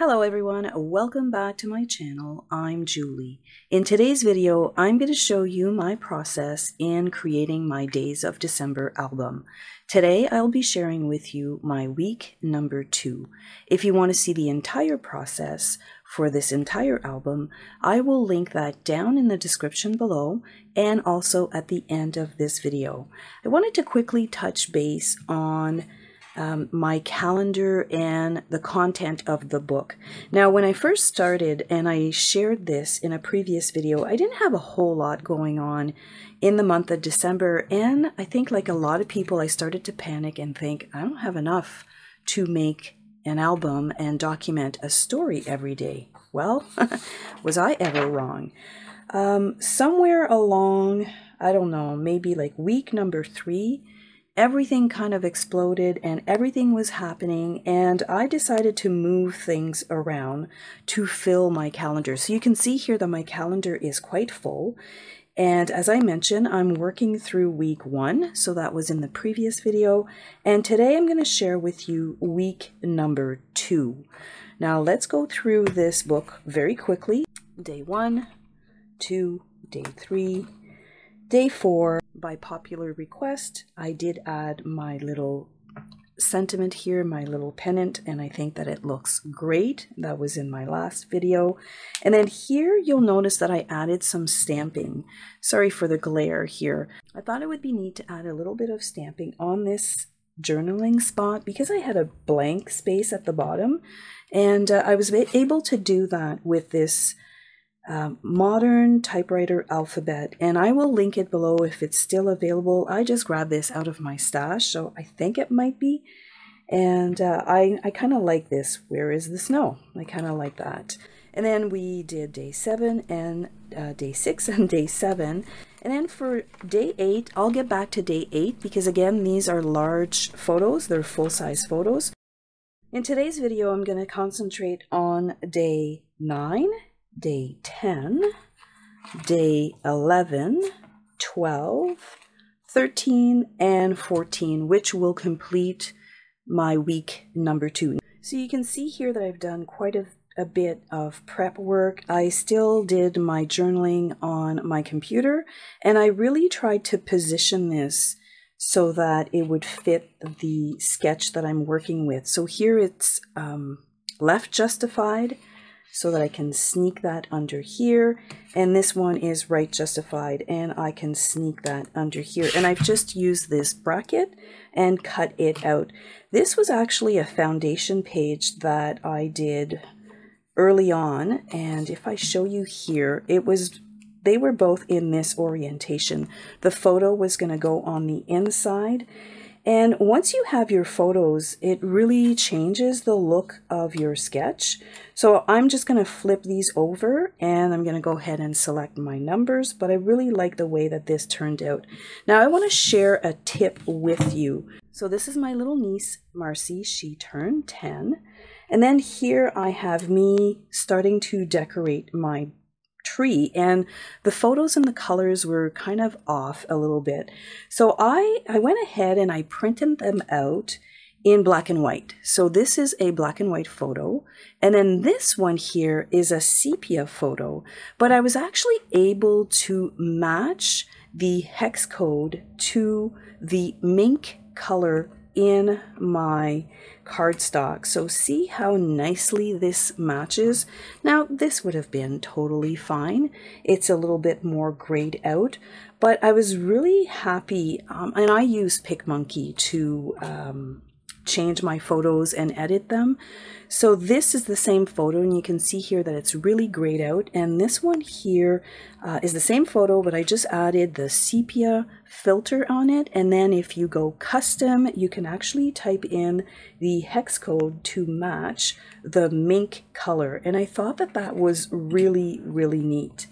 Hello everyone, welcome back to my channel. I'm Julie. In today's video, I'm going to show you my process in creating my Days of December album. Today, I'll be sharing with you my week number 2. If you want to see the entire process for this entire album, I will link that down in the description below and also at the end of this video. I wanted to quickly touch base on my calendar and the content of the book. Now, when I first started and I shared this in a previous video, I didn't have a whole lot going on in the month of December, and I think like a lot of people, I started to panic and think, I don't have enough to make an album and document a story every day. Well, was I ever wrong? Somewhere along, I don't know, maybe like week number 3, everything kind of exploded and everything was happening, and I decided to move things around to fill my calendar. So you can see here that my calendar is quite full. And as I mentioned, I'm working through week 1. So that was in the previous video. And today I'm going to share with you week number 2. Now let's go through this book very quickly. Day 1, 2, day 3, day 4. By popular request, I did add my little sentiment here, my little pennant, and I think that it looks great. That was in my last video. And then here you'll notice that I added some stamping. Sorry for the glare here. I thought it would be neat to add a little bit of stamping on this journaling spot because I had a blank space at the bottom, and I was able to do that with this modern typewriter alphabet, and I will link it below if it's still available. I just grabbed this out of my stash, so I think it might be, and I kind of like this. Where is the snow? I kind of like that. And then we did day 7 and day 6 and day 7, and then for day 8 I'll get back to day 8 because again these are large photos, they're full-size photos. In today's video I'm going to concentrate on day 9, day 10, day 11, 12, 13, and 14, which will complete my week number 2. So you can see here that I've done quite a bit of prep work. I still did my journaling on my computer, and I really tried to position this so that it would fit the sketch that I'm working with. So here it's left justified, so that I can sneak that under here, and this one is right justified, and I can sneak that under here. And I've just used this bracket and cut it out. This was actually a foundation page that I did early on, and if I show you here, they were both in this orientation. The photo was going to go on the inside. And once you have your photos, it really changes the look of your sketch. So I'm just going to flip these over and I'm going to go ahead and select my numbers, but I really like the way that this turned out. Now I want to share a tip with you. So this is my little niece, Marcy. She turned 10. And then here I have me starting to decorate my tree, and the photos and the colors were kind of off a little bit. So I went ahead and I printed them out in black and white. So this is a black and white photo, and then this one here is a sepia photo, but I was actually able to match the hex code to the mink color in my cardstock. So see how nicely this matches. Now this would have been totally fine. It's a little bit more grayed out, but I was really happy, and I use PicMonkey to change my photos and edit them. So this is the same photo, and you can see here that it's really grayed out, and this one here is the same photo, but I just added the sepia filter on it. And then if you go custom, you can actually type in the hex code to match the mink color, and I thought that that was really neat.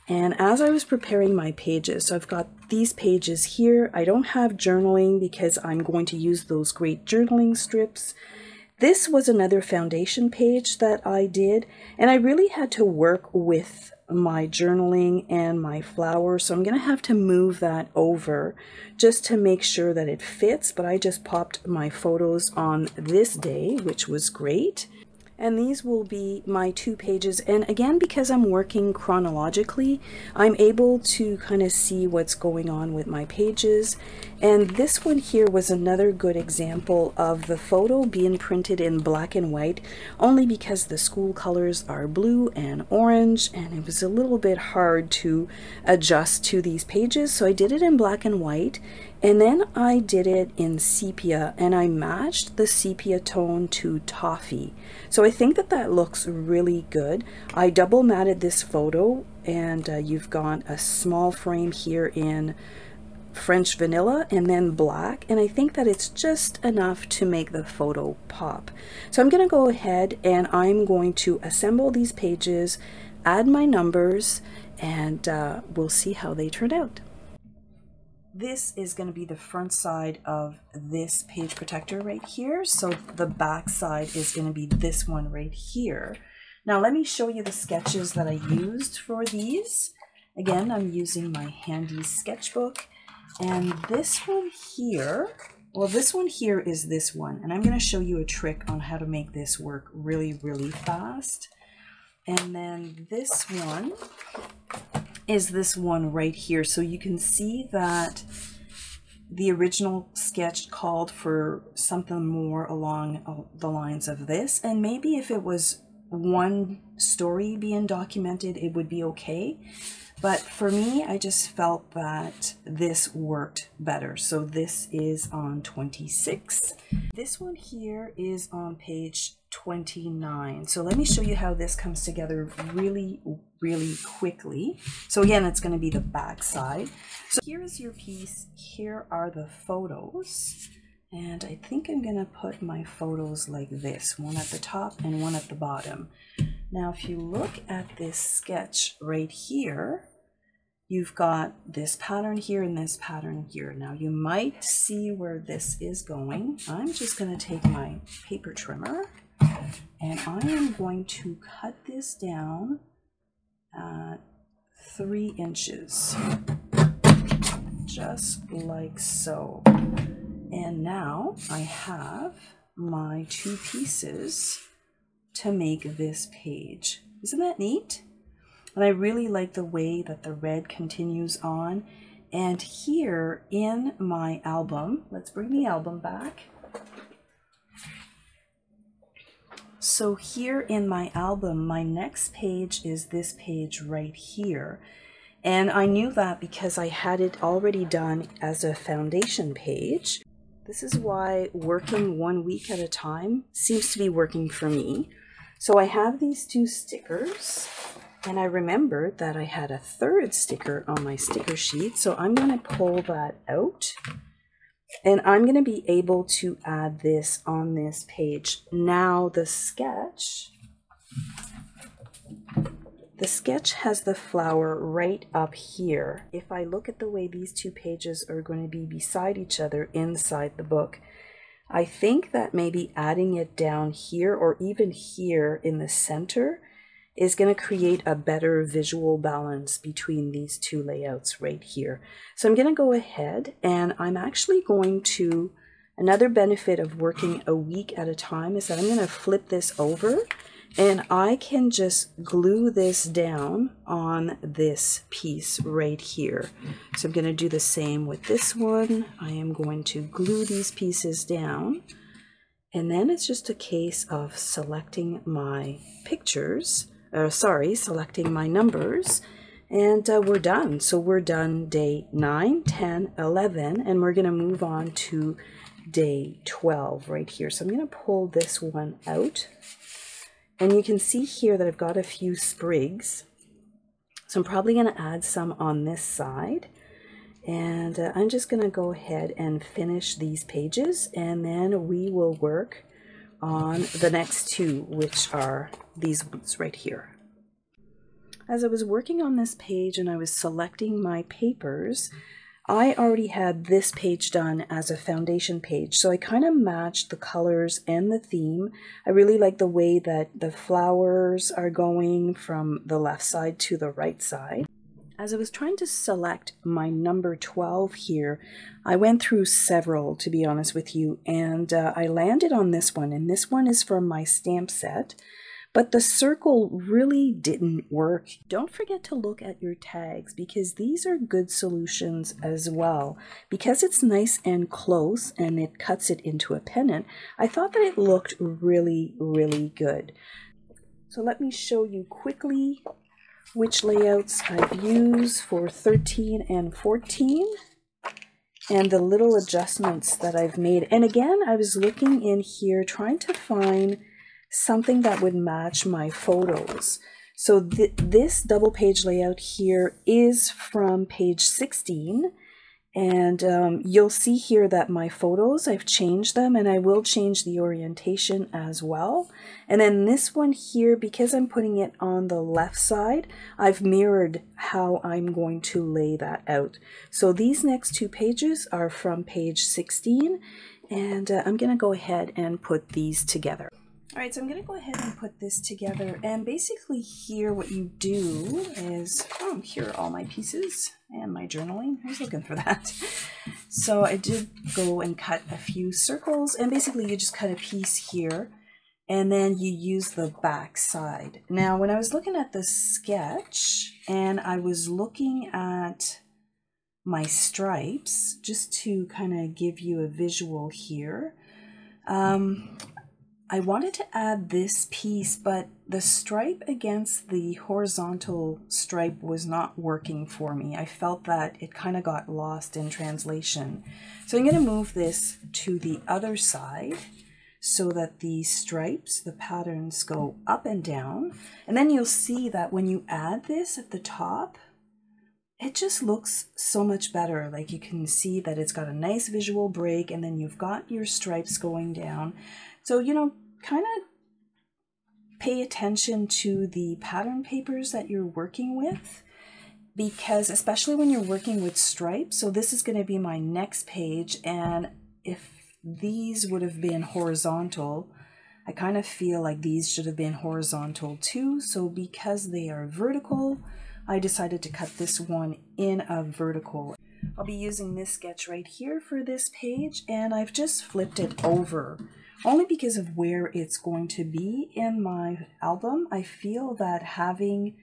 And as I was preparing my pages, so I've got these pages here. I don't have journaling because I'm going to use those great journaling strips. This was another foundation page that I did, and I really had to work with my journaling and my flower, so I'm going to have to move that over just to make sure that it fits. But I just popped my photos on this day, which was great. And these will be my 2 pages. And again, because I'm working chronologically, I'm able to kind of see what's going on with my pages. And this one here was another good example of the photo being printed in black and white, only because the school colors are blue and orange, and it was a little bit hard to adjust to these pages. So I did it in black and white. And then I did it in sepia, and I matched the sepia tone to toffee. So I think that that looks really good. I double matted this photo, and you've got a small frame here in French vanilla and then black, and I think that it's just enough to make the photo pop. So I'm going to go ahead and I'm going to assemble these pages, add my numbers, and we'll see how they turn out. This is going to be the front side of this page protector right here. So the back side is going to be this one right here. Now let me show you the sketches that I used for these. Again, I'm using my handy sketchbook. And this one here, well, this one here is this one. And I'm going to show you a trick on how to make this work really, really fast. And then this one is this one right here. So you can see that the original sketch called for something more along the lines of this, and maybe if it was one story being documented, it would be okay. But for me, I just felt that this worked better. So this is on 26. This one here is on page 29. So let me show you how this comes together really, really quickly. So again, it's going to be the back side. So here is your piece. Here are the photos. And I think I'm going to put my photos like this, one at the top and one at the bottom. Now, if you look at this sketch right here, you've got this pattern here and this pattern here. Now, you might see where this is going. I'm just going to take my paper trimmer and I am going to cut this down at 3 inches, just like so. And now I have my 2 pieces to make this page. Isn't that neat? And I really like the way that the red continues on. And here in my album, let's bring the album back. So here in my album, my next page is this page right here. And I knew that because I had it already done as a foundation page. This is why working 1 week at a time seems to be working for me. So I have these 2 stickers, and I remembered that I had a 3rd sticker on my sticker sheet. So I'm going to pull that out, and I'm going to be able to add this on this page. Now the sketch has the flower right up here. If I look at the way these 2 pages are going to be beside each other inside the book, I think that maybe adding it down here or even here in the center is going to create a better visual balance between these 2 layouts right here. So I'm going to go ahead and I'm actually going to, another benefit of working a week at a time is that I'm going to flip this over and I can just glue this down on this piece right here. So I'm going to do the same with this one. I am going to glue these pieces down. And then it's just a case of selecting my pictures, selecting my numbers, and we're done. So we're done day 9, 10, 11, and we're going to move on to day 12 right here. So I'm going to pull this one out. And you can see here that I've got a few sprigs. So I'm probably going to add some on this side. And I'm just going to go ahead and finish these pages. And then we will work on the next 2, which are these ones right here. As I was working on this page and I was selecting my papers, I already had this page done as a foundation page, so I kind of matched the colors and the theme. I really like the way that the flowers are going from the left side to the right side. As I was trying to select my number 12 here, I went through several, to be honest with you, and I landed on this one, and this one is from my stamp set. But the circle really didn't work. Don't forget to look at your tags because these are good solutions as well. Because it's nice and close and it cuts it into a pennant, I thought that it looked really, really good. So let me show you quickly which layouts I've used for 13 and 14 and the little adjustments that I've made. And again, I was looking in here trying to find something that would match my photos. So this double page layout here is from page 16, and you'll see here that my photos, I've changed them, and I will change the orientation as well. And then this one here, because I'm putting it on the left side, I've mirrored how I'm going to lay that out. So these next two pages are from page 16, and I'm going to go ahead and put these together. All right, so I'm going to go ahead and put this together, and basically here what you do is, here are all my pieces and my journaling. I was looking for that. So I did go and cut a few circles, and basically you just cut a piece here, and then you use the back side. Now, when I was looking at the sketch, and I was looking at my stripes, just to kind of give you a visual here, I wanted to add this piece, but the stripe against the horizontal stripe was not working for me. I felt that it kind of got lost in translation. So I'm going to move this to the other side so that the stripes, the patterns, go up and down. And then you'll see that when you add this at the top, it just looks so much better. Like you can see that it's got a nice visual break, and then you've got your stripes going down. So, you know, kind of pay attention to the pattern papers that you're working with, because especially when you're working with stripes, so this is going to be my next page, and if these would have been horizontal, I kind of feel like these should have been horizontal too. So because they are vertical, I decided to cut this one in a vertical. I'll be using this sketch right here for this page, and I've just flipped it over only because of where it's going to be in my album. I feel that having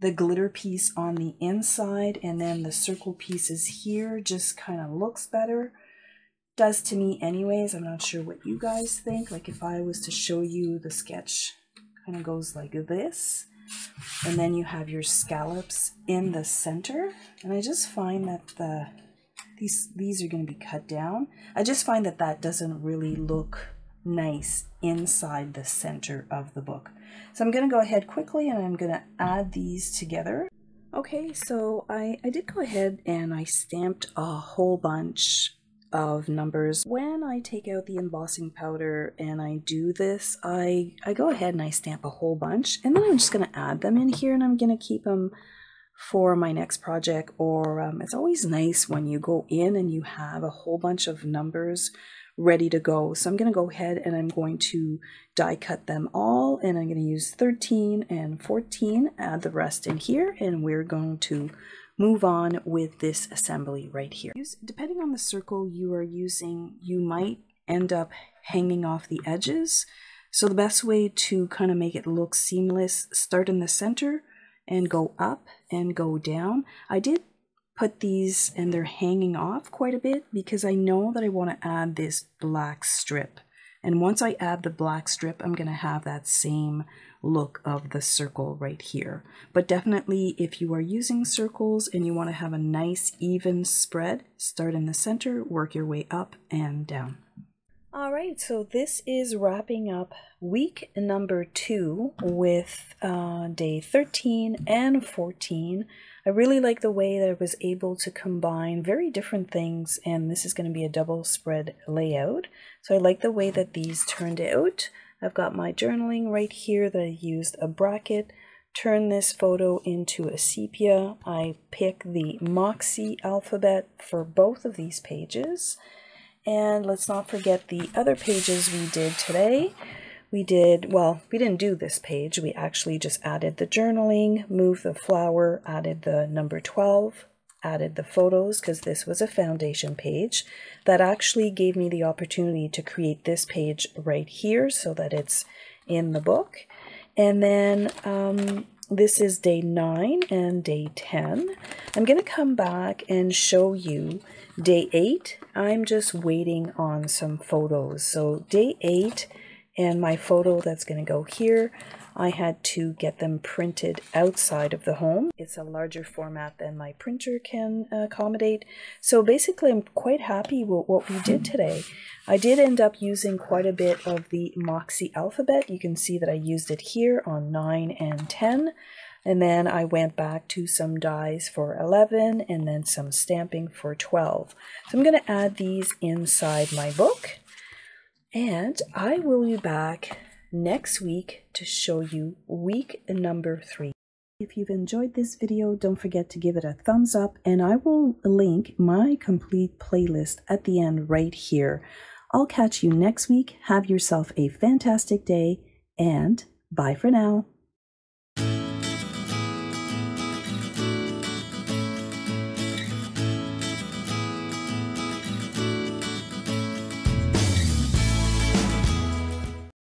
the glitter piece on the inside and then the circle pieces here just kind of looks better. Does to me anyways. I'm not sure what you guys think. Like if I was to show you the sketch, kind of goes like this. And then you have your scallops in the center. And I just find that these are going to be cut down. I just find that that doesn't really look nice inside the center of the book. So I'm going to go ahead quickly and I'm going to add these together. Okay, so I did go ahead and I stamped a whole bunch of numbers. When I take out the embossing powder and I do this, I go ahead and I stamp a whole bunch, and then I'm just going to add them in here, and I'm going to keep them for my next project. Or it's always nice when you go in and you have a whole bunch of numbers ready to go. So I'm going to go ahead and I'm going to die cut them all, and I'm going to use 13 and 14, add the rest in here, and we're going to move on with this assembly right here. Depending on the circle you are using, you might end up hanging off the edges. So the best way to kind of make it look seamless, start in the center and go up and go down. I did put these and they're hanging off quite a bit because I know that I want to add this black strip. And once I add the black strip, I'm going to have that same look of the circle right here. But definitely if you are using circles and you want to have a nice even spread, start in the center, work your way up and down. All right, so this is wrapping up week number 2 with day 13 and 14. I really like the way that I was able to combine very different things, and this is going to be a double spread layout. So I like the way that these turned out. I've got my journaling right here that I used a bracket, turn this photo into a sepia. I pick the Moxie Alphabet for both of these pages. And let's not forget the other pages we did today. we didn't do this page. We actually just added the journaling, moved the flower, added the number 12, added the photos because this was a foundation page. That actually gave me the opportunity to create this page right here so that it's in the book. And then this is day 9 and day 10. I'm going to come back and show you day 8. I'm just waiting on some photos. So day 8 and my photo that's going to go here, I had to get them printed outside of the home. It's a larger format than my printer can accommodate. So basically I'm quite happy with what we did today. I did end up using quite a bit of the Moxie Alphabet. You can see that I used it here on 9 and 10. And then I went back to some dies for 11 and then some stamping for 12. So I'm going to add these inside my book. And I will be back next week to show you week number 3. If you've enjoyed this video, don't forget to give it a thumbs up, and I will link my complete playlist at the end right here. I'll catch you next week. Have yourself a fantastic day, and bye for now.